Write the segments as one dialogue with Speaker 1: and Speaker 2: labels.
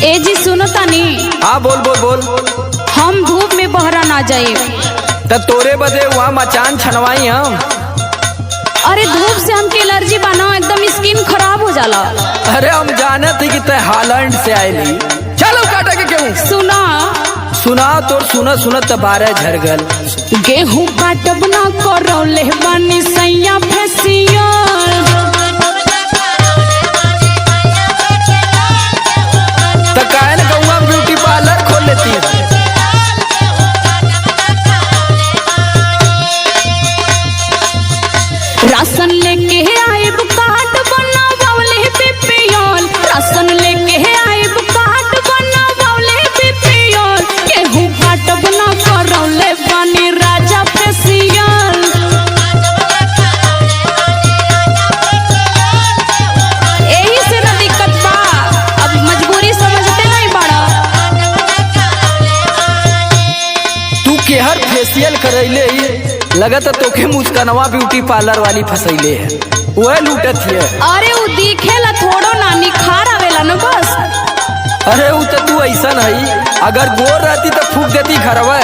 Speaker 1: ए जी सुनो तानी।
Speaker 2: हाँ बोल बोल बोल।
Speaker 1: हम धूप में बहरा ना जाए।
Speaker 2: त तोरे बदे वहाँ मचान छनवाई हम।
Speaker 1: अरे धूप से हमके एलर्जी बना, एकदम स्किन खराब हो जाला।
Speaker 2: अरे हम जाने थे कि ते हालैंड से आयली। चलो काटा के क्यों
Speaker 1: सुना
Speaker 2: सुना तोर सुनत सुनत बारह झर गल।
Speaker 1: गेहूं काटब ना करौले बानी सैया फेसियल।
Speaker 2: त काहे न कहूँगा ब्यूटी पार्लर खोल लेती है।
Speaker 1: राशन लेके आइब कार्ड बनावले बीपीएल। राशन लेके आइब कार्ड बनावले बीपीएल। गेहूं काटब ना करौले बानी राजा फेसियल। यही से ना दिक्कत बा, अब मजबूरी समझते नहीं बड़ा।
Speaker 2: तू केहर फेशियल करैले लगत तोखे मुस्कनवा ब्यूटी पार्लर वाली फसैले है, वह लूटत है।
Speaker 1: अरे वो दिखेला थोड़ो ना, निखार आवेला न बस।
Speaker 2: अरे वो तो तू ऐसा नहीं, अगर गोर रहती तो फूक देती घरवा।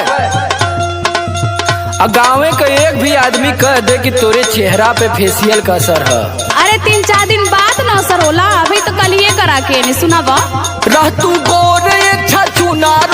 Speaker 2: गाँव का एक भी आदमी कह दे कि तोरे चेहरा पे फेशियल का असर है।
Speaker 1: अरे 3-4 दिन बाद न असर होला, अभी तो कल ये करा के नहीं सुना बा।
Speaker 2: रह तू गोर अच्छा चुनार